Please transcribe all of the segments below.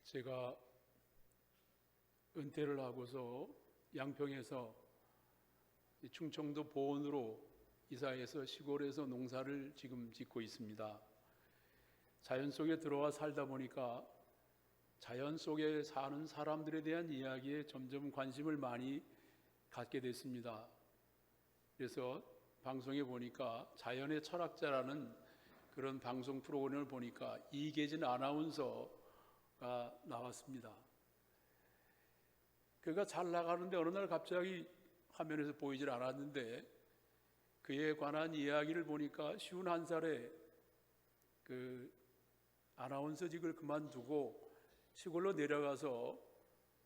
제가 은퇴를 하고서 양평에서 충청도 보은으로 이사해서 시골에서 농사를 지금 짓고 있습니다. 자연 속에 들어와 살다 보니까 자연 속에 사는 사람들에 대한 이야기에 점점 관심을 많이 갖게 됐습니다. 그래서 방송에 보니까 자연의 철학자라는 그런 방송 프로그램을 보니까 이계진 아나운서가 나왔습니다. 그가 잘 나가는데 어느 날 갑자기 화면에서 보이질 않았는데 그에 관한 이야기를 보니까 51살에 그 아나운서직을 그만두고 시골로 내려가서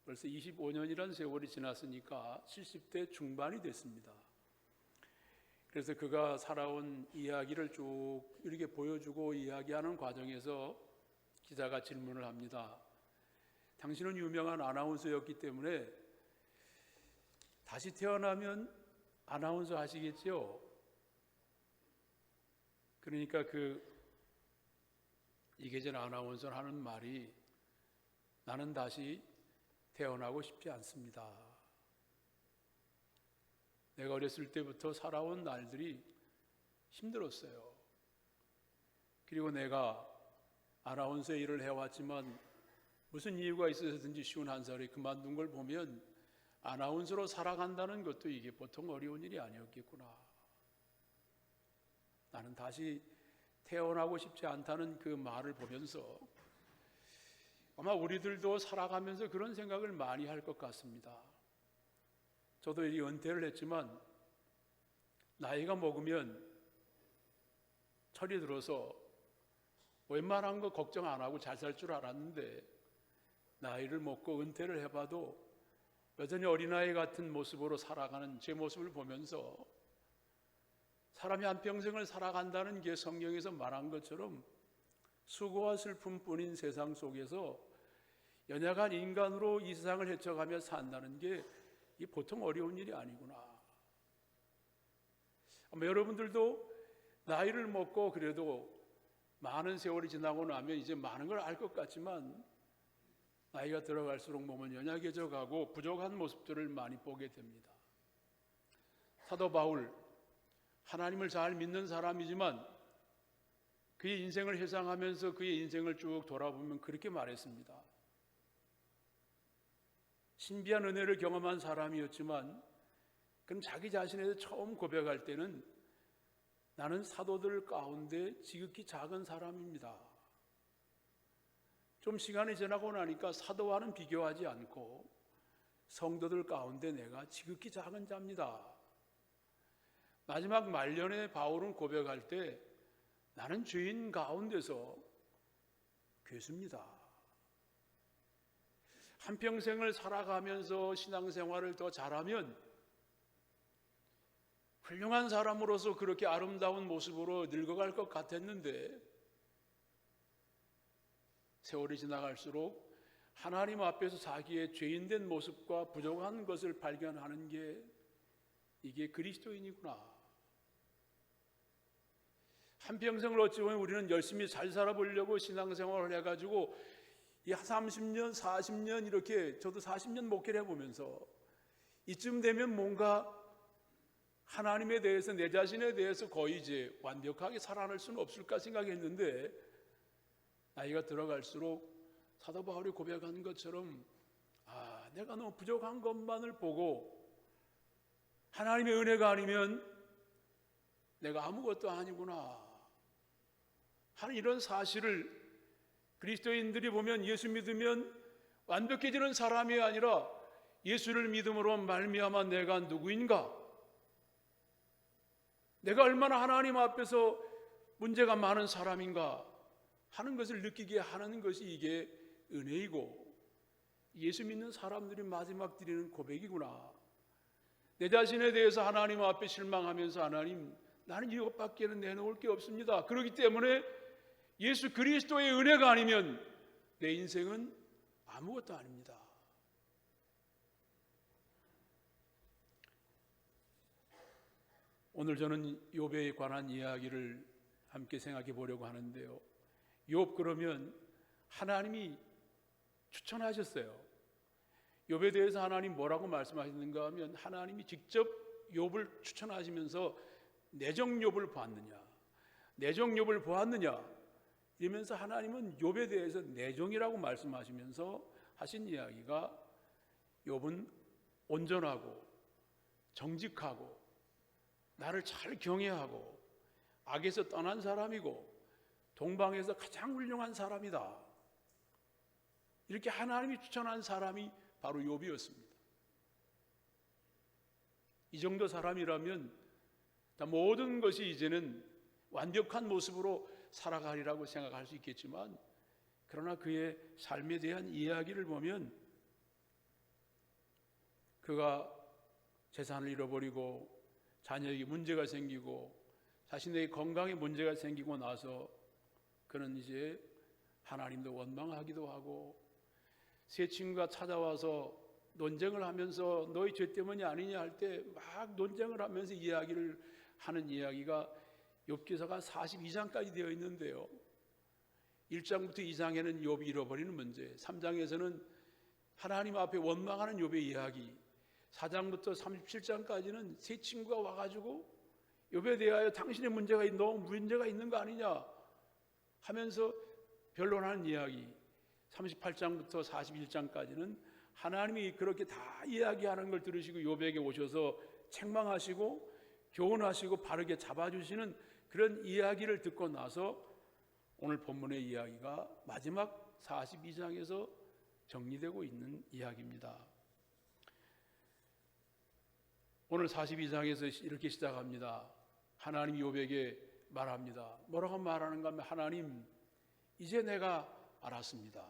벌써 25년이라는 세월이 지났으니까 70대 중반이 됐습니다. 그래서 그가 살아온 이야기를 쭉 이렇게 보여주고 이야기하는 과정에서 기자가 질문을 합니다. 당신은 유명한 아나운서였기 때문에 다시 태어나면 아나운서 하시겠죠? 그러니까 이계진 아나운서 하는 말이 나는 다시 태어나고 싶지 않습니다. 내가 어렸을 때부터 살아온 날들이 힘들었어요. 그리고 내가 아나운서 일을 해왔지만 무슨 이유가 있어서든지 51살에 그만둔 걸 보면 아나운서로 살아간다는 것도 이게 보통 어려운 일이 아니었겠구나. 나는 다시 태어나고 싶지 않다는 그 말을 보면서 아마 우리들도 살아가면서 그런 생각을 많이 할 것 같습니다. 저도 이 은퇴를 했지만 나이가 먹으면 철이 들어서 웬만한 거 걱정 안 하고 잘 살 줄 알았는데 나이를 먹고 은퇴를 해봐도 여전히 어린아이 같은 모습으로 살아가는 제 모습을 보면서 사람이 한평생을 살아간다는 게 성경에서 말한 것처럼 수고와 슬픔뿐인 세상 속에서 연약한 인간으로 이 세상을 헤쳐가며 산다는 게 이 보통 어려운 일이 아니구나. 아마 여러분들도 나이를 먹고 그래도 많은 세월이 지나고 나면 이제 많은 걸 알 것 같지만 나이가 들어갈수록 몸은 연약해져 가고 부족한 모습들을 많이 보게 됩니다. 사도 바울, 하나님을 잘 믿는 사람이지만 그의 인생을 회상하면서 그의 인생을 쭉 돌아보면 그렇게 말했습니다. 신비한 은혜를 경험한 사람이었지만 그는 자기 자신에 대해서 처음 고백할 때는 나는 사도들 가운데 지극히 작은 사람입니다. 좀 시간이 지나고 나니까 사도와는 비교하지 않고 성도들 가운데 내가 지극히 작은 자입니다. 마지막 말년에 바울은 고백할 때 나는 죄인 가운데서 괴수입니다. 한평생을 살아가면서 신앙생활을 더 잘하면 훌륭한 사람으로서 그렇게 아름다운 모습으로 늙어갈 것 같았는데 세월이 지나갈수록 하나님 앞에서 자기의 죄인된 모습과 부족한 것을 발견하는 게 이게 그리스도인이구나. 한평생을 어찌 보면 우리는 열심히 잘 살아보려고 신앙생활을 해가지고 이 30년, 40년 이렇게 저도 40년 목회를 해보면서 이쯤 되면 뭔가 하나님에 대해서 내 자신에 대해서 거의 이제 완벽하게 살아낼 수는 없을까 생각했는데 나이가 들어갈수록 사도 바울이 고백한 것처럼 내가 너무 부족한 것만을 보고 하나님의 은혜가 아니면 내가 아무것도 아니구나 하는 이런 사실을 그리스도인들이 보면 예수 믿으면 완벽해지는 사람이 아니라 예수를 믿음으로 말미암아 내가 누구인가? 내가 얼마나 하나님 앞에서 문제가 많은 사람인가 하는 것을 느끼게 하는 것이 이게 은혜이고 예수 믿는 사람들이 마지막 드리는 고백이구나. 내 자신에 대해서 하나님 앞에 실망하면서 하나님 나는 이것밖에는 내놓을 게 없습니다. 그렇기 때문에 예수 그리스도의 은혜가 아니면 내 인생은 아무것도 아닙니다. 오늘 저는 욥에 관한 이야기를 함께 생각해 보려고 하는데요. 욥 그러면 하나님이 추천하셨어요. 욥에 대해서 하나님 뭐라고 말씀하시는가 하면 하나님이 직접 욥을 추천하시면서 내정 욥을 보았느냐, 내정 욥을 보았느냐 이러면서 하나님은 욥에 대해서 내정이라고 말씀하시면서 하신 이야기가 욥은 온전하고 정직하고 나를 잘 경외하고 악에서 떠난 사람이고 동방에서 가장 훌륭한 사람이다. 이렇게 하나님이 추천한 사람이 바로 욥이었습니다. 이 정도 사람이라면 모든 것이 이제는 완벽한 모습으로 살아가리라고 생각할 수 있겠지만, 그러나 그의 삶에 대한 이야기를 보면 그가 재산을 잃어버리고 자녀에게 문제가 생기고 자신의 건강에 문제가 생기고 나서 그는 이제 하나님도 원망하기도 하고 세 친구가 찾아와서 논쟁을 하면서 너희 죄 때문이 아니냐 할 때 막 논쟁을 하면서 이야기를 하는 이야기가 욥기서가 42장까지 되어 있는데요, 1장부터 2장에는 욥이 잃어버리는 문제, 3장에서는 하나님 앞에 원망하는 욥의 이야기, 4장부터 37장까지는 세 친구가 와가지고 욥에 대하여 당신의 너무 문제가 있는 거 아니냐 하면서 변론하는 이야기, 38장부터 41장까지는 하나님이 그렇게 다 이야기하는 걸 들으시고 욥에게 오셔서 책망하시고 교훈하시고 바르게 잡아주시는 그런 이야기를 듣고 나서 오늘 본문의 이야기가 마지막 42장에서 정리되고 있는 이야기입니다. 오늘 42장에서 이렇게 시작합니다. 하나님이 욥에게 말합니다. 뭐라고 말하는가 하면, 하나님, 이제 내가 알았습니다.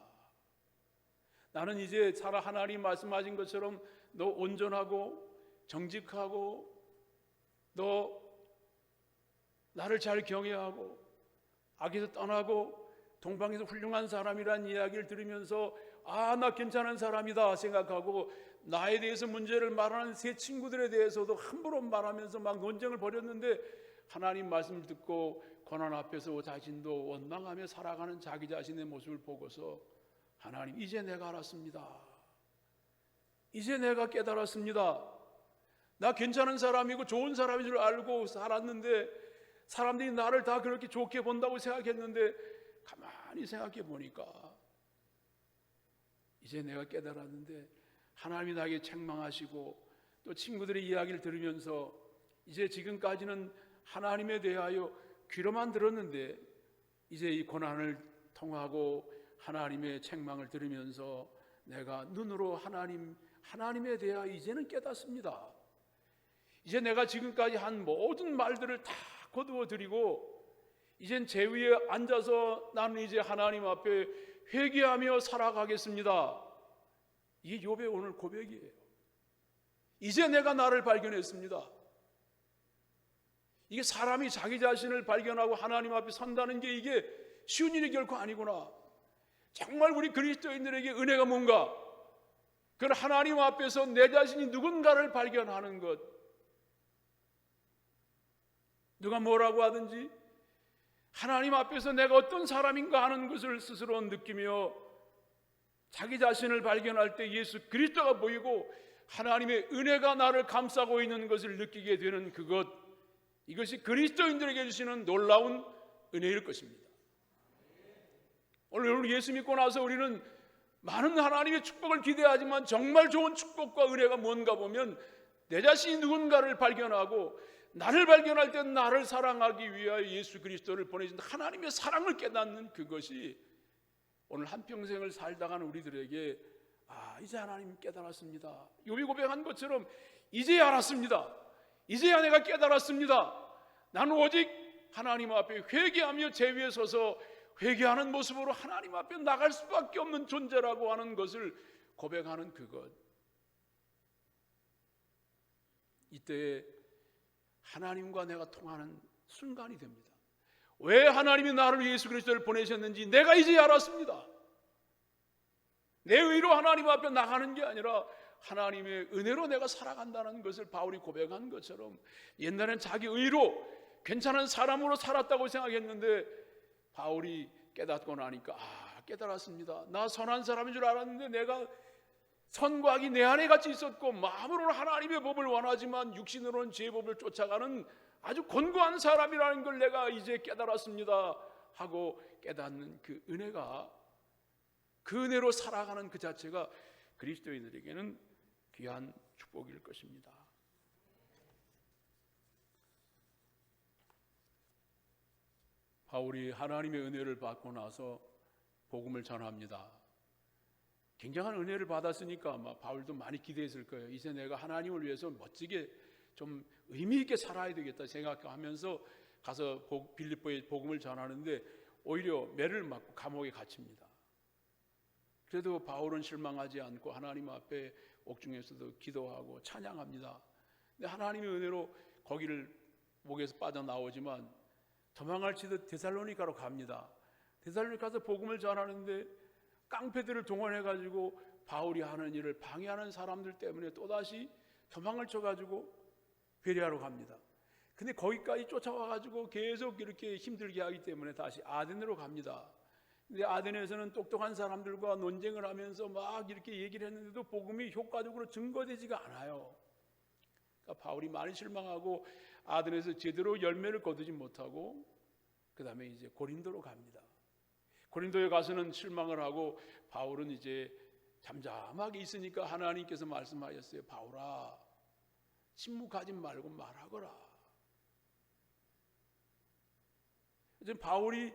나는 이제 하나님 말씀하신 것처럼 너 온전하고 정직하고 너 나를 잘 경외하고 악에서 떠나고 동방에서 훌륭한 사람이란 이야기를 들으면서 나 괜찮은 사람이다 생각하고 나에 대해서 문제를 말하는 세 친구들에 대해서도 함부로 말하면서 막 논쟁을 벌였는데, 하나님 말씀을 듣고 고난 앞에서 자신도 원망하며 살아가는 자기 자신의 모습을 보고서 하나님, 이제 내가 알았습니다. 이제 내가 깨달았습니다. 나 괜찮은 사람이고 좋은 사람인 줄 알고 살았는데 사람들이 나를 다 그렇게 좋게 본다고 생각했는데 가만히 생각해 보니까 이제 내가 깨달았는데 하나님이 나에게 책망하시고 또 친구들의 이야기를 들으면서 이제 지금까지는 하나님에 대하여 귀로만 들었는데 이제 이 고난을 통하고 하나님의 책망을 들으면서 내가 눈으로 하나님에 대하여 이제는 깨닫습니다. 이제 내가 지금까지 한 모든 말들을 다 거두어 드리고 이젠 제 위에 앉아서 나는 이제 하나님 앞에 회개하며 살아가겠습니다. 이게 욥의 오늘 고백이에요. 이제 내가 나를 발견했습니다. 이게 사람이 자기 자신을 발견하고 하나님 앞에 선다는 게 이게 쉬운 일이 결코 아니구나. 정말 우리 그리스도인들에게 은혜가 뭔가, 그건 하나님 앞에서 내 자신이 누군가를 발견하는 것. 누가 뭐라고 하든지 하나님 앞에서 내가 어떤 사람인가 하는 것을 스스로 느끼며 자기 자신을 발견할 때 예수 그리스도가 보이고 하나님의 은혜가 나를 감싸고 있는 것을 느끼게 되는 그것, 이것이 그리스도인들에게 주시는 놀라운 은혜일 것입니다. 오늘 예수 믿고 나서 우리는 많은 하나님의 축복을 기대하지만 정말 좋은 축복과 은혜가 뭔가 보면 내 자신이 누군가를 발견하고 나를 발견할 때 나를 사랑하기 위하여 예수 그리스도를 보내신 하나님의 사랑을 깨닫는 그것이 오늘 한평생을 살다간 우리들에게 이제 하나님 깨달았습니다. 욥이 고백한 것처럼 이제야 알았습니다. 이제야 내가 깨달았습니다. 나는 오직 하나님 앞에 회개하며 제 위에 서서 회개하는 모습으로 하나님 앞에 나갈 수밖에 없는 존재라고 하는 것을 고백하는 그것. 이때 하나님과 내가 통하는 순간이 됩니다. 왜 하나님이 나를 예수 그리스도를 보내셨는지 내가 이제 알았습니다. 내 의로 하나님 앞에 나가는 게 아니라 하나님의 은혜로 내가 살아간다는 것을 바울이 고백한 것처럼, 옛날엔 자기 의로 괜찮은 사람으로 살았다고 생각했는데 바울이 깨닫고 나니까 깨달았습니다. 나 선한 사람인 줄 알았는데 내가 선과 악이 내 안에 같이 있었고 마음으로는 하나님의 법을 원하지만 육신으로는 죄의 법을 쫓아가는 아주 곤고한 사람이라는 걸 내가 이제 깨달았습니다 하고 깨닫는 그 은혜가, 그 은혜로 살아가는 그 자체가 그리스도인들에게는 귀한 축복일 것입니다. 바울이 하나님의 은혜를 받고 나서 복음을 전합니다. 굉장한 은혜를 받았으니까 아마 바울도 많이 기대했을 거예요. 이제 내가 하나님을 위해서 멋지게 좀 의미 있게 살아야 되겠다 생각하면서 가서 빌립보에 복음을 전하는데 오히려 매를 맞고 감옥에 갇힙니다. 그래도 바울은 실망하지 않고 하나님 앞에 옥중에서도 기도하고 찬양합니다. 근데 하나님의 은혜로 거기를 목에서 빠져나오지만 도망을 치듯 데살로니가로 갑니다. 데살로니가 가서 복음을 전하는데 깡패들을 동원해가지고 바울이 하는 일을 방해하는 사람들 때문에 또다시 도망을 쳐가지고 베레아로 갑니다. 근데 거기까지 쫓아와가지고 계속 이렇게 힘들게 하기 때문에 다시 아덴으로 갑니다. 근데 아덴에서는 똑똑한 사람들과 논쟁을 하면서 막 이렇게 얘기를 했는데도 복음이 효과적으로 증거되지가 않아요. 그러니까 바울이 많이 실망하고 아덴에서 제대로 열매를 거두지 못하고 그 다음에 이제 고린도로 갑니다. 고린도에 가서는 실망을 하고 바울은 이제 잠잠하게 있으니까 하나님께서 말씀하셨어요. 바울아, 침묵하지 말고 말하거라. 이제 바울이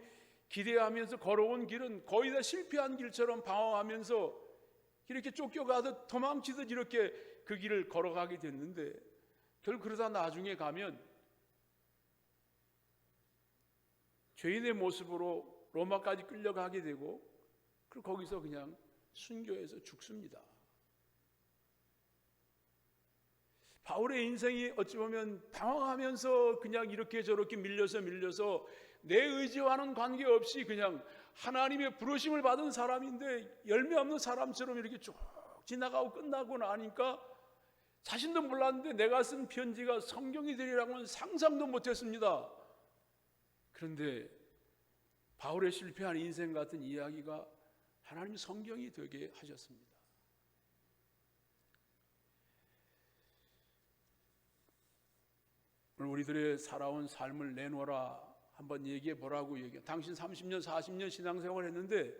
기대하면서 걸어온 길은 거의 다 실패한 길처럼 방황하면서 이렇게 쫓겨가서 도망치듯 이렇게 그 길을 걸어가게 됐는데 결국 그러다 나중에 가면 죄인의 모습으로 로마까지 끌려가게 되고 그리고 거기서 그냥 순교해서 죽습니다. 바울의 인생이 어찌 보면 방황하면서 그냥 이렇게 저렇게 밀려서 내 의지와는 관계없이 그냥 하나님의 부르심을 받은 사람인데 열매 없는 사람처럼 이렇게 쭉 지나가고 끝나고 나니까 자신도 몰랐는데 내가 쓴 편지가 성경이 되리라고는 상상도 못했습니다. 그런데 바울의 실패한 인생 같은 이야기가 하나님 성경이 되게 하셨습니다. 오늘 우리들의 살아온 삶을 내놓아라 한번 얘기해 보라고 당신 30년 40년 신앙생활 했는데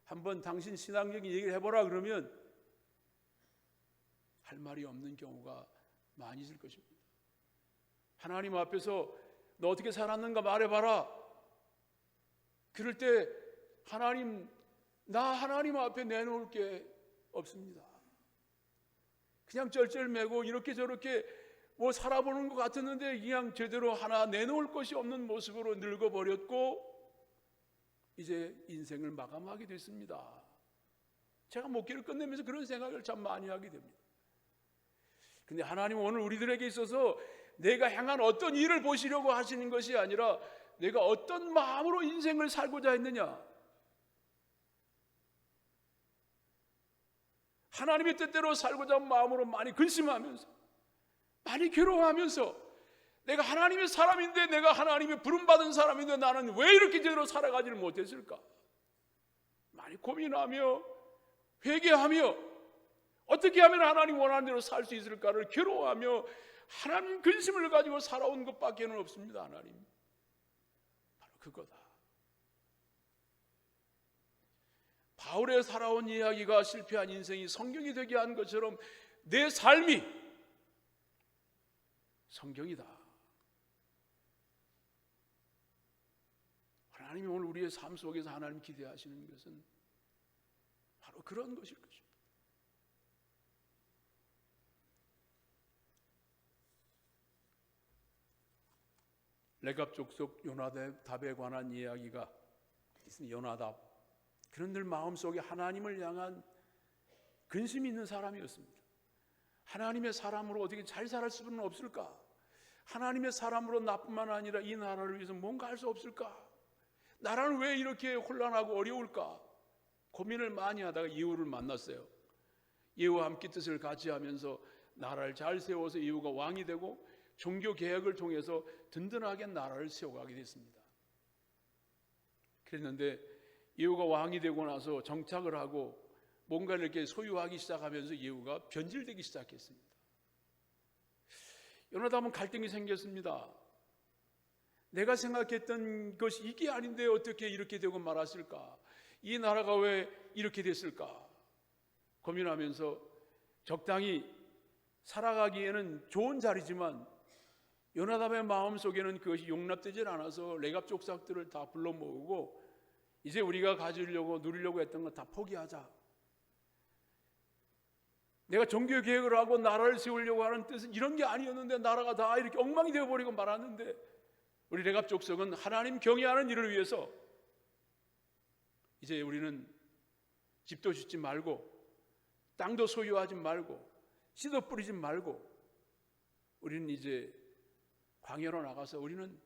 한번 당신 신앙적인 얘기를 해보라 그러면 할 말이 없는 경우가 많이 있을 것입니다. 하나님 앞에서 너 어떻게 살았는가 말해봐라. 그럴 때 나 하나님 앞에 내놓을 게 없습니다. 그냥 쩔쩔매고 이렇게 저렇게 뭐 살아보는 것 같았는데 그냥 제대로 하나 내놓을 것이 없는 모습으로 늙어버렸고 이제 인생을 마감하게 됐습니다. 제가 목회를 끝내면서 그런 생각을 참 많이 하게 됩니다. 근데 하나님은 오늘 우리들에게 있어서 내가 행한 어떤 일을 보시려고 하시는 것이 아니라 내가 어떤 마음으로 인생을 살고자 했느냐, 하나님의 뜻대로 살고자 한 마음으로 많이 근심하면서 많이 괴로워하면서 내가 하나님의 사람인데 내가 하나님의 부름받은 사람인데 나는 왜 이렇게 제대로 살아가지를 못했을까 많이 고민하며 회개하며 어떻게 하면 하나님 원하는 대로 살 수 있을까를 괴로워하며 하나님 근심을 가지고 살아온 것밖에는 없습니다. 하나님 바로 그거다. 바울의 살아온 이야기가 실패한 인생이 성경이 되게 한 것처럼 내 삶이 성경이다. 하나님이 오늘 우리의 삶 속에서 하나님 기대하시는 것은 바로 그런 것일 것입니다. 레갑 족속 요나답에 관한 이야기가 있습니다. 요나답, 그런들 마음속에 하나님을 향한 근심이 있는 사람이었습니다. 하나님의 사람으로 어떻게 잘 살 수는 없을까? 하나님의 사람으로 나뿐만 아니라 이 나라를 위해서 뭔가 할 수 없을까? 나라는 왜 이렇게 혼란하고 어려울까? 고민을 많이 하다가 예후를 만났어요. 예후와 함께 뜻을 같이 하면서 나라를 잘 세워서 예후가 왕이 되고 종교 개혁을 통해서 든든하게 나라를 세워가게 됐습니다. 그랬는데 예후가 왕이 되고 나서 정착을 하고 뭔가를 이렇게 소유하기 시작하면서 예후가 변질되기 시작했습니다. 요나답은 갈등이 생겼습니다. 내가 생각했던 것이 이게 아닌데 어떻게 이렇게 되고 말았을까? 이 나라가 왜 이렇게 됐을까? 고민하면서 적당히 살아가기에는 좋은 자리지만 요나답의 마음속에는 그것이 용납되질 않아서 레갑 족속들을 다 불러 모으고 이제 우리가 가지려고 누리려고 했던 건 다 포기하자. 내가 종교 계획을 하고 나라를 세우려고 하는 뜻은 이런 게 아니었는데 나라가 다 이렇게 엉망이 되어버리고 말았는데 우리 레갑 족속은 하나님 경외하는 일을 위해서 이제 우리는 집도 짓지 말고 땅도 소유하지 말고 씨도 뿌리지 말고 우리는 이제 광야로 나가서 우리는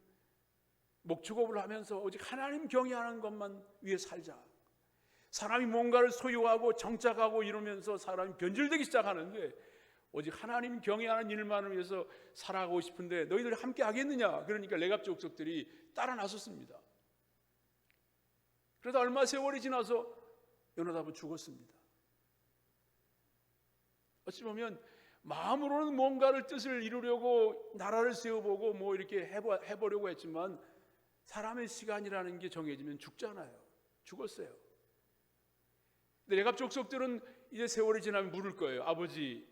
목축업을 하면서 오직 하나님 경외하는 것만 위해 살자. 사람이 뭔가를 소유하고 정착하고 이러면서 사람이 변질되기 시작하는데 오직 하나님 경외하는 일만을 위해서 살아가고 싶은데 너희들이 함께 하겠느냐? 그러니까 레갑 족속들이 따라 나섰습니다. 그러다 얼마 세월이 지나서 요나답은 죽었습니다. 어찌 보면 마음으로는 뭔가를 뜻을 이루려고 나라를 세워보고 뭐 이렇게 해보려고 했지만 사람의 시간이라는 게 정해지면 죽잖아요. 죽었어요. 근데 레갑 족속들은 이제 세월이 지나면 물을 거예요. 아버지,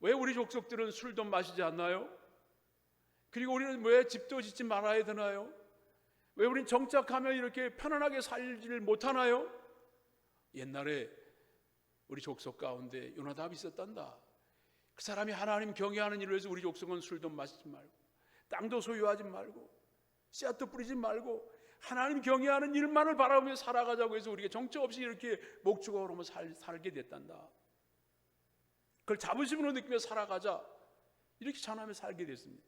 왜 우리 족속들은 술도 마시지 않나요? 그리고 우리는 왜 집도 짓지 말아야 되나요? 왜 우리는 정착하면 이렇게 편안하게 살지를 못하나요? 옛날에 우리 족속 가운데 요나답이 있었단다. 그 사람이 하나님 경외하는 일을 위해서 우리 족속은 술도 마시지 말고 땅도 소유하지 말고 씨앗도 뿌리지 말고 하나님 경외하는 일만을 바라보며 살아가자고 해서 우리가 정처 없이 이렇게 목축업으로 살게 됐단다. 그걸 자부심으로 느끼며 살아가자 이렇게 전하며 살게 됐습니다.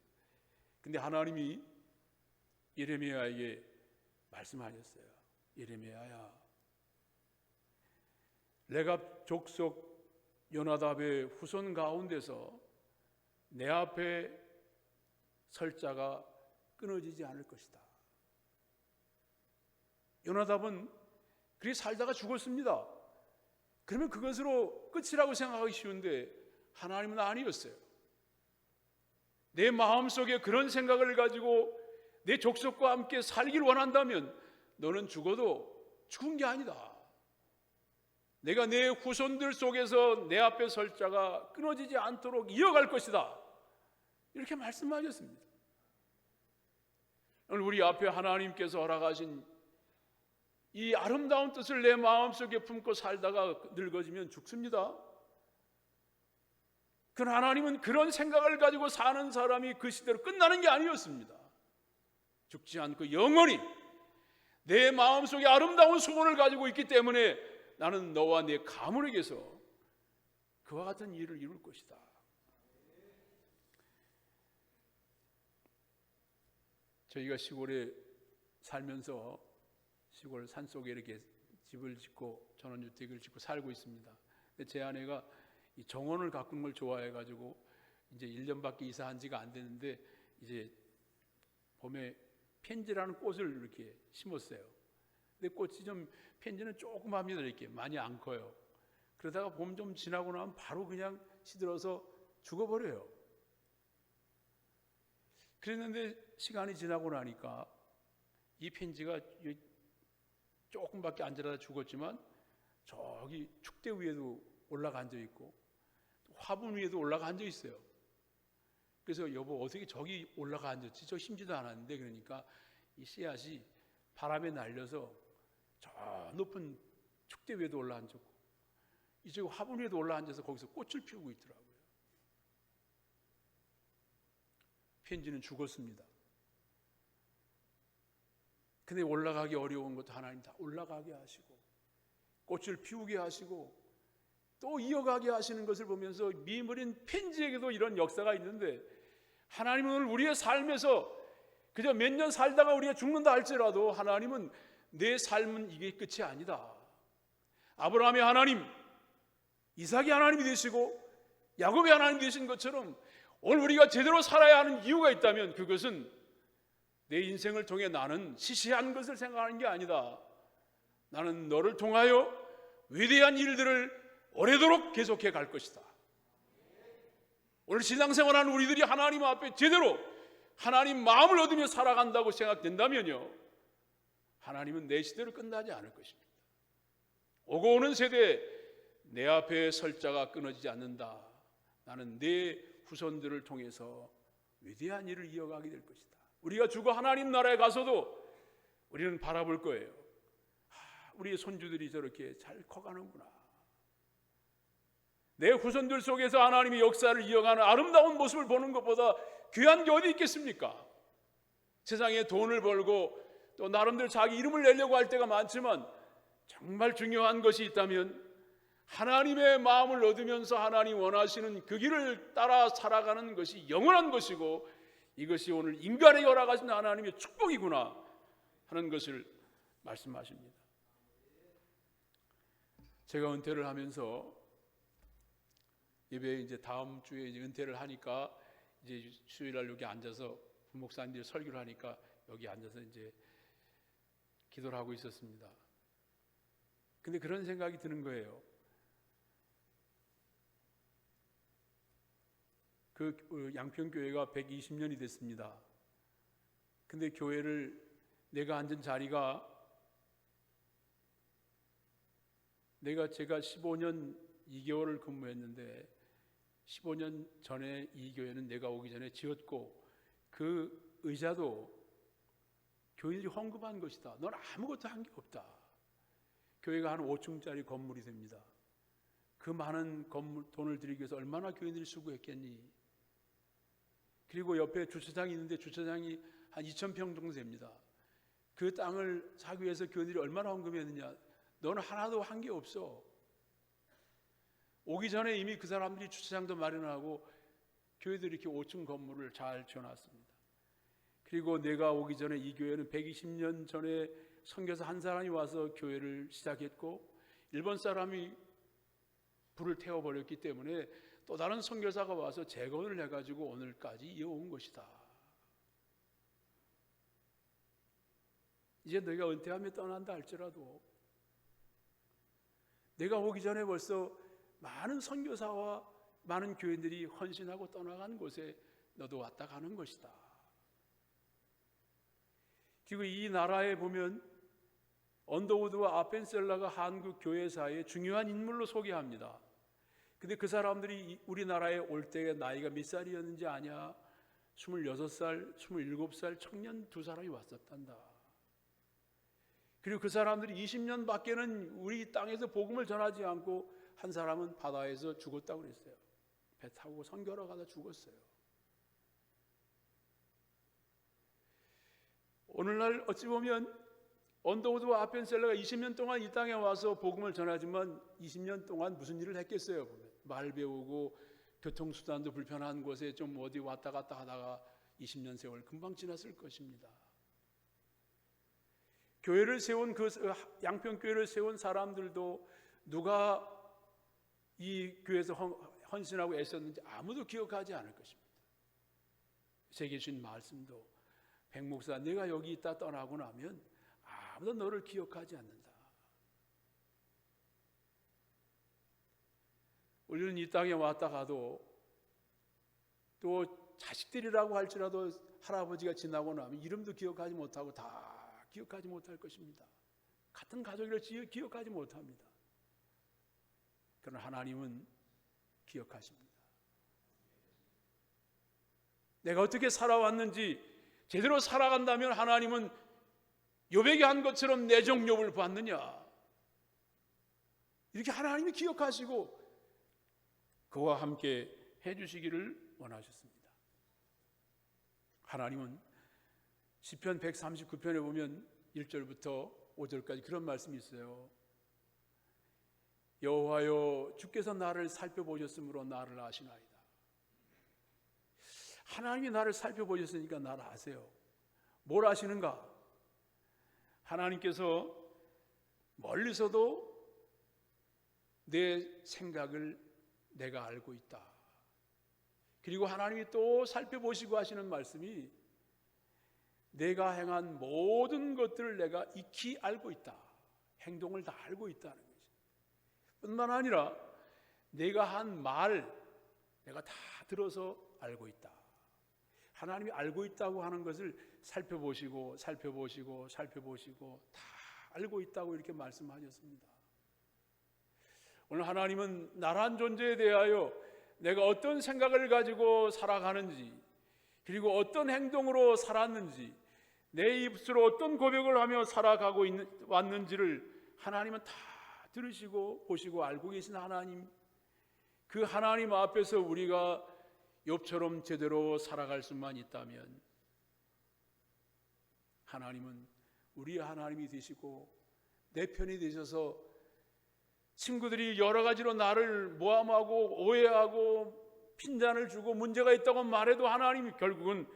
근데 하나님이 예레미야에게 말씀하셨어요. 예레미야야, 레갑 족속 요나답의 후손 가운데서 내 앞에 설 자가 끊어지지 않을 것이다. 요나답은 그렇게 살다가 죽었습니다. 그러면 그것으로 끝이라고 생각하기 쉬운데 하나님은 아니었어요. 내 마음속에 그런 생각을 가지고 내 족속과 함께 살기를 원한다면 너는 죽어도 죽은 게 아니다. 내가 내 후손들 속에서 내 앞에 설 자가 끊어지지 않도록 이어갈 것이다. 이렇게 말씀하셨습니다. 오늘 우리 앞에 하나님께서 허락하신 이 아름다운 뜻을 내 마음속에 품고 살다가 늙어지면 죽습니다. 그러나 하나님은 그런 생각을 가지고 사는 사람이 그 시대로 끝나는 게 아니었습니다. 죽지 않고 영원히 내 마음속에 아름다운 소원을 가지고 있기 때문에 나는 너와 내 가문에게서 그와 같은 일을 이룰 것이다. 저희가 시골에 살면서 시골 산속에 이렇게 집을 짓고 전원주택을 짓고 살고 있습니다. 근데 제 아내가 이 정원을 가꾸는 걸 좋아해가지고 이제 1년밖에 이사한 지가 안 됐는데 이제 봄에 펜지라는 꽃을 이렇게 심었어요. 근데 꽃이 좀 펜지는 조그맣니다. 이렇게 많이 안 커요. 그러다가 봄 좀 지나고 나면 바로 그냥 시들어서 죽어버려요. 그랬는데 시간이 지나고 나니까 이 펜지가 조금밖에 안 자라다 죽었지만 저기 축대 위에도 올라가 앉아 있고 화분 위에도 올라가 앉아 있어요. 그래서 여보 어떻게 저기 올라가 앉았지? 저 심지도 않았는데 그러니까 이 씨앗이 바람에 날려서 저 높은 축대 위에도 올라 앉았고 이쪽 화분 위에도 올라 앉아서 거기서 꽃을 피우고 있더라고요. 편지는 죽었습니다. 근데 올라가기 어려운 것도 하나님 다 올라가게 하시고 꽃을 피우게 하시고 또 이어가게 하시는 것을 보면서 미물인 편지에게도 이런 역사가 있는데 하나님은 오늘 우리의 삶에서 그저 몇 년 살다가 우리가 죽는다 할지라도 하나님은 내 삶은 이게 끝이 아니다. 아브라함의 하나님, 이삭의 하나님이 되시고 야곱의 하나님이 되신 것처럼 오늘 우리가 제대로 살아야 하는 이유가 있다면 그것은 내 인생을 통해 나는 시시한 것을 생각하는 게 아니다. 나는 너를 통하여 위대한 일들을 오래도록 계속해 갈 것이다. 오늘 신앙생활하는 우리들이 하나님 앞에 제대로 하나님 마음을 얻으며 살아간다고 생각된다면요, 하나님은 내 시대로 끝나지 않을 것입니다. 오고 오는 세대 내 앞에 설 자가 끊어지지 않는다. 나는 내 후손들을 통해서 위대한 일을 이어가게 될 것이다. 우리가 죽어 하나님 나라에 가서도 우리는 바라볼 거예요. 우리의 손주들이 저렇게 잘 커가는구나. 내 후손들 속에서 하나님의 역사를 이어가는 아름다운 모습을 보는 것보다 귀한 게 어디 있겠습니까? 세상에 돈을 벌고 또 나름대로 자기 이름을 내려고 할 때가 많지만, 정말 중요한 것이 있다면 하나님의 마음을 얻으면서 하나님 원하시는 그 길을 따라 살아가는 것이 영원한 것이고, 이것이 오늘 인간에게 허락하신 하나님의 축복이구나 하는 것을 말씀하십니다. 제가 은퇴를 하면서 예배 이제 다음 주에 이제 은퇴를 하니까 이제 수요일날 여기 앉아서 부목사님들이 설교를 하니까 여기 앉아서 이제 기도를 하고 있었습니다. 근데 그런 생각이 드는 거예요. 그 양평교회가 120년이 됐습니다. 근데 교회를 내가 앉은 자리가 제가 15년 2개월을 근무했는데 15년 전에 이 교회는 내가 오기 전에 지었고 그 의자도 교인들이 헌금한 것이다. 넌 아무것도 한 게 없다. 교회가 한 5층짜리 건물이 됩니다. 그 많은 건물 돈을 들이기 위해서 얼마나 교인들이 수고했겠니? 그리고 옆에 주차장이 있는데 주차장이 한 2,000평 정도 됩니다. 그 땅을 사기 위해서 교인들이 얼마나 헌금했느냐? 너는 하나도 한 게 없어. 오기 전에 이미 그 사람들이 주차장도 마련하고 교회들이 이렇게 5층 건물을 잘 지어놨습니다. 그리고 내가 오기 전에 이 교회는 120년 전에 선교사 한 사람이 와서 교회를 시작했고 일본 사람이 불을 태워버렸기 때문에 또 다른 선교사가 와서 재건을 해가지고 오늘까지 이어온 것이다. 이제 내가 은퇴하며 떠난다 할지라도 내가 오기 전에 벌써 많은 선교사와 많은 교인들이 헌신하고 떠나간 곳에 너도 왔다 가는 것이다. 그리고 이 나라에 보면 언더우드와 아펜셀러가 한국 교회사의 중요한 인물로 소개합니다. 근데 그 사람들이 우리나라에 올 때 나이가 몇 살이었는지 아냐? 26살, 27살 청년 두 사람이 왔었단다. 그리고 그 사람들이 20년 밖에는 우리 땅에서 복음을 전하지 않고 한 사람은 바다에서 죽었다고 그랬어요. 배 타고 선교하러 가다 죽었어요. 오늘날 어찌 보면 언더우드와 아펜셀러가 20년 동안 이 땅에 와서 복음을 전하지만 20년 동안 무슨 일을 했겠어요? 보면. 말 배우고 교통수단도 불편한 곳에 좀 어디 왔다 갔다 하다가 20년 세월 금방 지났을 것입니다. 교회를 세운 그 양평교회를 세운 사람들도 누가 이 교회에서 헌신하고 애썼는지 아무도 기억하지 않을 것입니다. 제게 주신 말씀도 백목사 내가 여기 있다 떠나고 나면 아무도 너를 기억하지 않는다. 우리는 이 땅에 왔다 가도 또 자식들이라고 할지라도 할아버지가 지나고 나면 이름도 기억하지 못하고 다 기억하지 못할 것입니다. 같은 가족이라 기억하지 못합니다. 그러나 하나님은 기억하십니다. 내가 어떻게 살아왔는지 제대로 살아간다면 하나님은 욥에게 한 것처럼 내 종 욥을 봤느냐? 이렇게 하나님이 기억하시고 그와 함께 해주시기를 원하셨습니다. 하나님은 시편 139편에 보면 1절부터 5절까지 그런 말씀이 있어요. 여호와여 주께서 나를 살펴보셨으므로 나를 아시나이다. 하나님이 나를 살펴보셨으니까 나를 아세요. 뭘 아시는가? 하나님께서 멀리서도 내 생각을 내가 알고 있다. 그리고 하나님이 또 살펴보시고 하시는 말씀이 내가 행한 모든 것들을 내가 익히 알고 있다. 행동을 다 알고 있다는 거죠. 뿐만 아니라 내가 한 말 내가 다 들어서 알고 있다. 하나님이 알고 있다고 하는 것을 살펴보시고 다 알고 있다고 이렇게 말씀하셨습니다. 오늘 하나님은 나란 존재에 대하여 내가 어떤 생각을 가지고 살아가는지, 그리고 어떤 행동으로 살았는지, 내 입술로 어떤 고백을 하며 살아가고 왔는지를 하나님은 다 들으시고 보시고 알고 계신 하나님, 그 하나님 앞에서 우리가 욥처럼 제대로 살아갈 수만 있다면 하나님은 우리의 하나님이 되시고 내 편이 되셔서 친구들이 여러 가지로 나를 모함하고 오해하고 핀잔을 주고 문제가 있다고 말해도 하나님이 결국은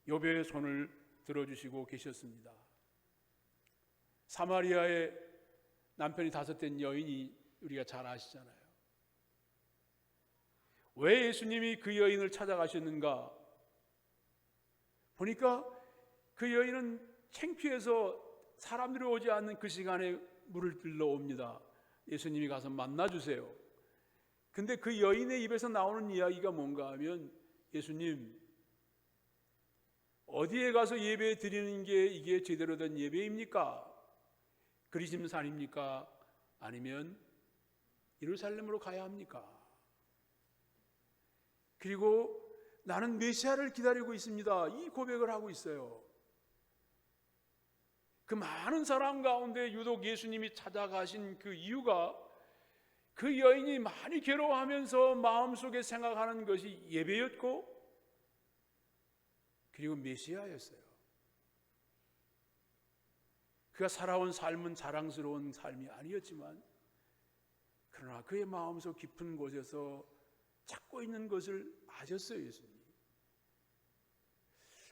욥의 손을 들어주시고 계셨습니다. 사마리아의 남편이 5된 여인이 우리가 잘 아시잖아요. 왜 예수님이 그 여인을 찾아가셨는가? 보니까 그 여인은 창피해서 사람들이 오지 않는 그 시간에 물을 들러 옵니다. 예수님이 가서 만나주세요. 근데 그 여인의 입에서 나오는 이야기가 뭔가 하면, 예수님, 어디에 가서 예배 드리는 게 이게 제대로 된 예배입니까? 그리심산입니까? 아니면 예루살렘으로 가야 합니까? 그리고 나는 메시아를 기다리고 있습니다. 이 고백을 하고 있어요. 그 많은 사람 가운데 유독 예수님이 찾아가신 그 이유가 그 여인이 많이 괴로워하면서 마음속에 생각하는 것이 예배였고, 그리고 메시아였어요. 그가 살아온 삶은 자랑스러운 삶이 아니었지만, 그러나 그의 마음속 깊은 곳에서 찾고 있는 것을 아셨어요, 예수님.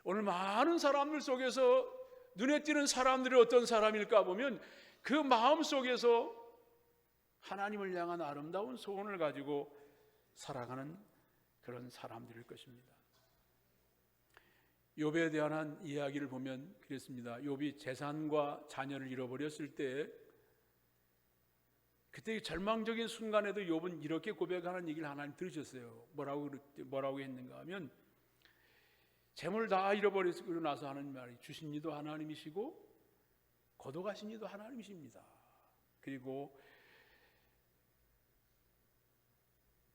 오늘 많은 사람들 속에서 눈에 띄는 사람들이 어떤 사람일까 보면 그 마음 속에서 하나님을 향한 아름다운 소원을 가지고 살아가는 그런 사람들일 것입니다. 욥에 대한 한 이야기를 보면 그랬습니다. 욥이 재산과 자녀를 잃어버렸을 때, 그때 절망적인 순간에도 욥은 이렇게 고백하는 얘기를 하나님 들으셨어요. 뭐라고 했는가 하면, 재물 다 잃어버리고 나서 하는 말이, 주신 이도 하나님이시고 거둬가신 이도 하나님이십니다. 그리고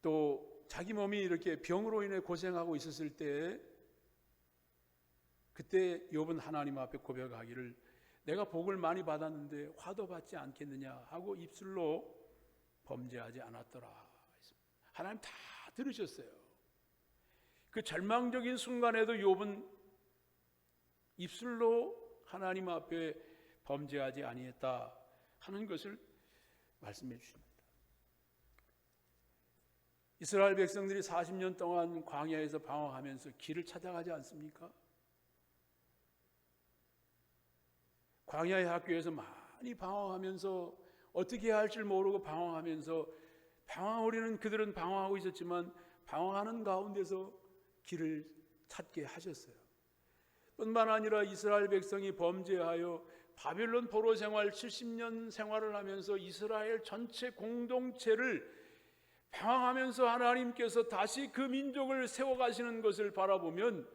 또 자기 몸이 이렇게 병으로 인해 고생하고 있었을 때, 그때 욥은 하나님 앞에 고백하기를, 내가 복을 많이 받았는데 화도 받지 않겠느냐 하고 입술로 범죄하지 않았더라. 하나님 다 들으셨어요. 그 절망적인 순간에도 욥은 입술로 하나님 앞에 범죄하지 아니했다 하는 것을 말씀해 주십니다. 이스라엘 백성들이 40년 동안 광야에서 방황하면서 길을 찾아가지 않습니까? 광야의 학교에서 많이 방황하면서 어떻게 해야 할 줄 모르고 방황하면서, 방황하려는 그들은 방황하고 있었지만 방황하는 가운데서 길을 찾게 하셨어요. 뿐만 아니라 이스라엘 백성이 범죄하여 바벨론 포로 생활 70년 생활을 하면서 이스라엘 전체 공동체를 방황하면서 하나님께서 다시 그 민족을 세워가시는 것을 바라보면,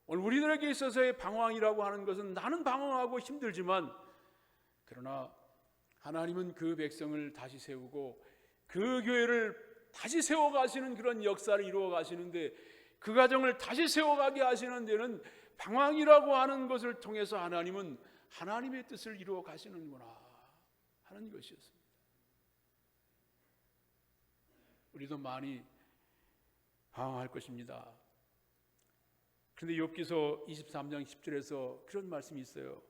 오늘 우리들에게 있어서의 방황이라고 하는 것은 나는 방황하고 힘들지만, 그러나 하나님은 그 백성을 다시 세우고 그 교회를 다시 세워가시는 그런 역사를 이루어 가시는데, 그 가정을 다시 세워가게 하시는 데는 방황이라고 하는 것을 통해서 하나님은 하나님의 뜻을 이루어 가시는구나 하는 것이었습니다. 우리도 많이 방황할 것입니다. 그런데 욥기서 23장 10절에서 그런 말씀이 있어요.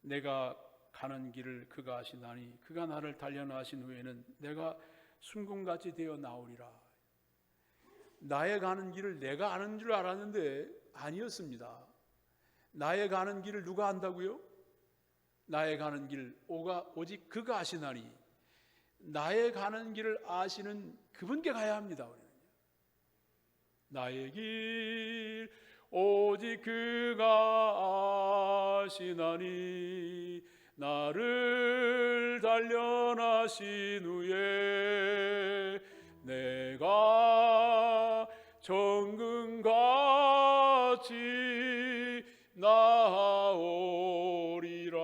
내가 가는 길을 그가 아시나니 그가 나를 단련하신 후에는 내가 순금같이 되어 나오리라. 나의 가는 길을 내가 아는 줄 알았는데 아니었습니다. 나의 가는 길을 누가 안다고요? 나의 가는 길 오직 그가 아시나니, 나의 가는 길을 아시는 그분께 가야 합니다. 우리는. 나의 길 오직 그가 아시나니 나를 단련하신 후에 내가 정금같이 나아오리라.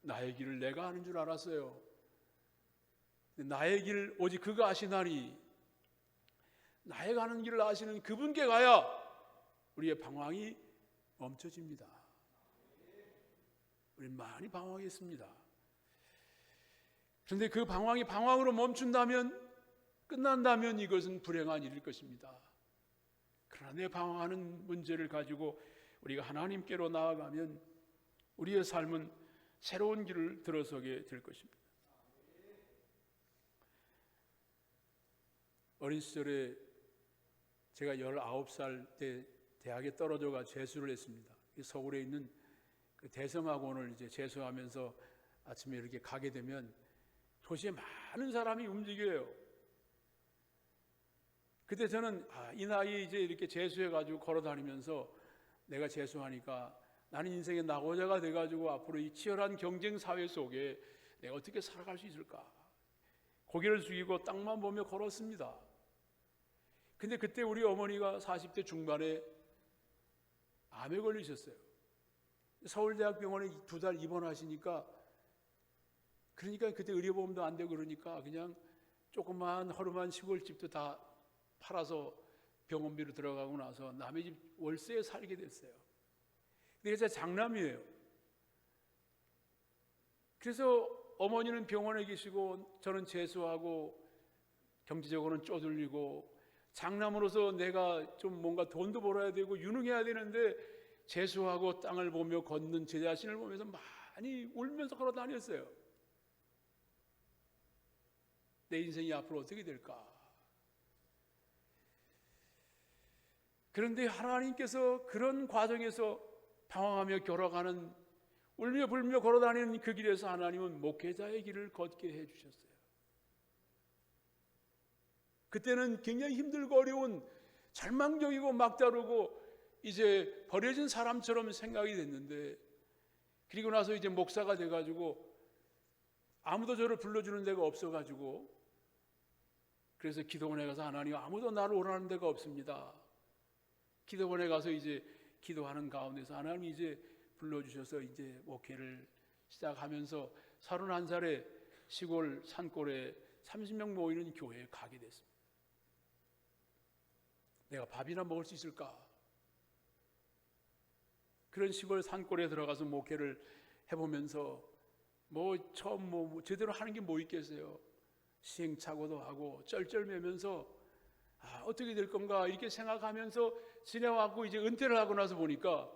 나의 길을 내가 하는 줄 알았어요. 나의 길 오직 그가 아시나니, 나의 가는 길을 아시는 그분께 가야 우리의 방황이 멈춰집니다. 우리는 많이 방황했습니다. 그런데 그 방황이 방황으로 멈춘다면, 끝난다면 이것은 불행한 일일 것입니다. 그러나 내 방황하는 문제를 가지고 우리가 하나님께로 나아가면 우리의 삶은 새로운 길을 들어서게 될 것입니다. 어린 시절에 제가 19살 때 대학에 떨어져가 재수를 했습니다. 서울에 있는 그 대성학원을 이제 재수하면서 아침에 이렇게 가게 되면 도시에 많은 사람이 움직여요. 그때 저는 이 나이에 이제 이렇게 재수해가지고 걸어다니면서 내가 재수하니까 나는 인생의 낙오자가 돼가지고 앞으로 이 치열한 경쟁 사회 속에 내가 어떻게 살아갈 수 있을까? 고개를 숙이고 땅만 보며 걸었습니다. 근데 그때 우리 어머니가 40대 중반에 암에 걸리셨어요. 서울대학병원에 2달 입원하시니까, 그러니까 그때 의료보험도 안 되고 그러니까 그냥 조그만 허름한 시골집도 다 팔아서 병원비로 들어가고 나서 남의 집 월세에 살게 됐어요. 근데 제가 장남이에요. 그래서 어머니는 병원에 계시고 저는 재수하고 경제적으로는 쪼들리고, 장남으로서 내가 좀 뭔가 돈도 벌어야 되고 유능해야 되는데 재수하고 땅을 보며 걷는 제 자신을 보면서 많이 울면서 걸어 다녔어요. 내 인생이 앞으로 어떻게 될까? 그런데 하나님께서 그런 과정에서 방황하며 걸어가는, 울며 불며 걸어 다니는 그 길에서 하나님은 목회자의 길을 걷게 해주셨어요. 그때는 굉장히 힘들고 어려운, 절망적이고 막다르고 이제 버려진 사람처럼 생각이 됐는데, 그리고 나서 이제 목사가 돼가지고 아무도 저를 불러주는 데가 없어가지고, 그래서 기도원에 가서 하나님, 아무도 나를 오라는 데가 없습니다. 기도원에 가서 이제 기도하는 가운데서 하나님 이제 불러주셔서 이제 목회를 시작하면서 31살에 시골 산골에 30명 모이는 교회에 가게 됐습니다. 내가 밥이나 먹을 수 있을까? 그런 시골 산골에 들어가서 목회를 해보면서 처음 제대로 하는 게 뭐 있겠어요? 시행착오도 하고 쩔쩔매면서 어떻게 될 건가 이렇게 생각하면서 지내왔고, 이제 은퇴를 하고 나서 보니까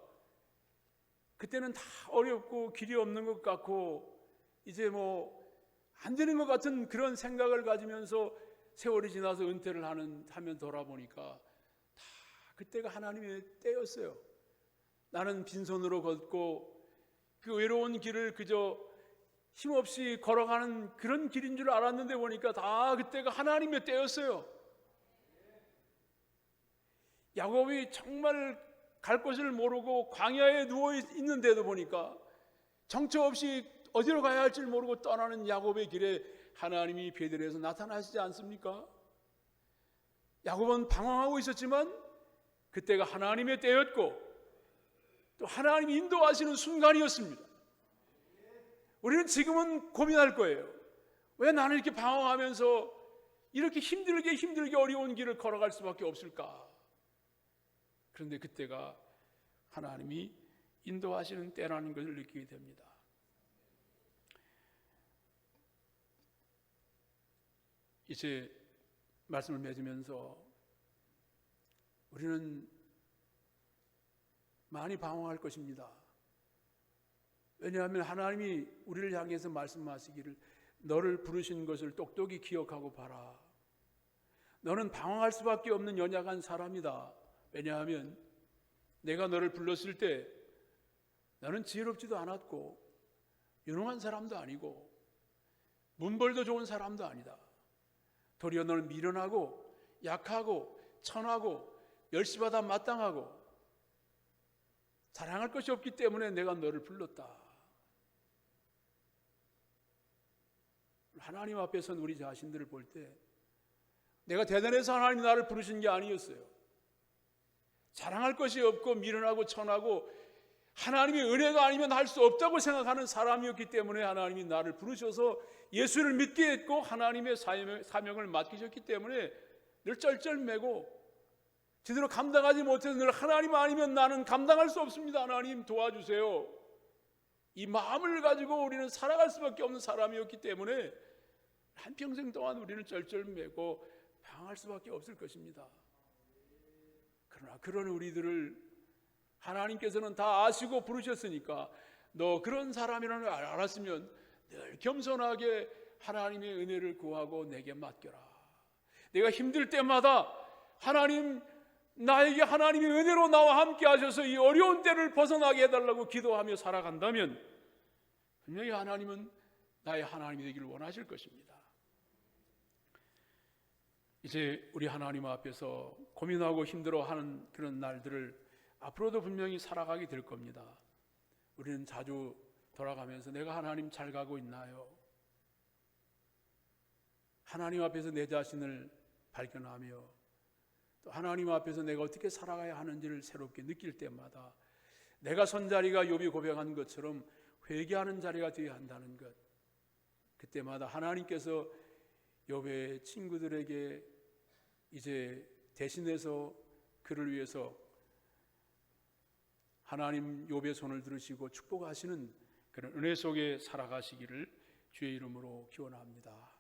그때는 다 어렵고 길이 없는 것 같고 이제 안 되는 것 같은 그런 생각을 가지면서 세월이 지나서 은퇴를 하면 돌아보니까 다 그때가 하나님의 때였어요. 나는 빈손으로 걷고 그 외로운 길을 그저 힘없이 걸어가는 그런 길인 줄 알았는데 보니까 다 그때가 하나님의 때였어요. 야곱이 정말 갈 곳을 모르고 광야에 누워 있는데도 보니까 정처 없이 어디로 가야 할지 모르고 떠나는 야곱의 길에 하나님이 베들레헴에서 나타나시지 않습니까? 야곱은 방황하고 있었지만 그때가 하나님의 때였고 또 하나님이 인도하시는 순간이었습니다. 우리는 지금은 고민할 거예요. 왜 나는 이렇게 방황하면서 이렇게 힘들게 어려운 길을 걸어갈 수밖에 없을까? 그런데 그때가 하나님이 인도하시는 때라는 것을 느끼게 됩니다. 이제 말씀을 맺으면서 우리는 많이 방황할 것입니다. 왜냐하면 하나님이 우리를 향해서 말씀하시기를 너를 부르신 것을 똑똑히 기억하고 봐라. 너는 방황할 수밖에 없는 연약한 사람이다. 왜냐하면 내가 너를 불렀을 때 너는 지혜롭지도 않았고 유능한 사람도 아니고 문벌도 좋은 사람도 아니다. 도리어 너는 미련하고 약하고 천하고 멸시받아 마땅하고 자랑할 것이 없기 때문에 내가 너를 불렀다. 하나님 앞에서는 우리 자신들을 볼 때 내가 대단해서 하나님이 나를 부르신 게 아니었어요. 자랑할 것이 없고 미련하고 천하고 하나님의 은혜가 아니면 할 수 없다고 생각하는 사람이었기 때문에 하나님이 나를 부르셔서 예수를 믿게 했고 하나님의 사명을 맡기셨기 때문에 늘 쩔쩔매고 제대로 감당하지 못해서 늘 하나님 아니면 나는 감당할 수 없습니다. 하나님 도와주세요. 이 마음을 가지고 우리는 살아갈 수밖에 없는 사람이었기 때문에 한평생 동안 우리는 쩔쩔매고 방황할 수밖에 없을 것입니다. 그러나 그런 우리들을 하나님께서는 다 아시고 부르셨으니까 너 그런 사람이라는 걸 알았으면 늘 겸손하게 하나님의 은혜를 구하고 내게 맡겨라. 내가 힘들 때마다 하나님 나에게 하나님의 은혜로 나와 함께 하셔서 이 어려운 때를 벗어나게 해달라고 기도하며 살아간다면 분명히 하나님은 나의 하나님이 되기를 원하실 것입니다. 이제 우리 하나님 앞에서 고민하고 힘들어하는 그런 날들을 앞으로도 분명히 살아가게 될 겁니다. 우리는 자주 돌아가면서 내가 하나님 잘 가고 있나요? 하나님 앞에서 내 자신을 발견하며 또 하나님 앞에서 내가 어떻게 살아가야 하는지를 새롭게 느낄 때마다 내가 선 자리가 욥이 고백한 것처럼 회개하는 자리가 되어야 한다는 것, 그때마다 하나님께서 욥의 친구들에게 이제 대신해서 그를 위해서 하나님 욥의 손을 들으시고 축복하시는 그런 은혜 속에 살아가시기를 주의 이름으로 기원합니다.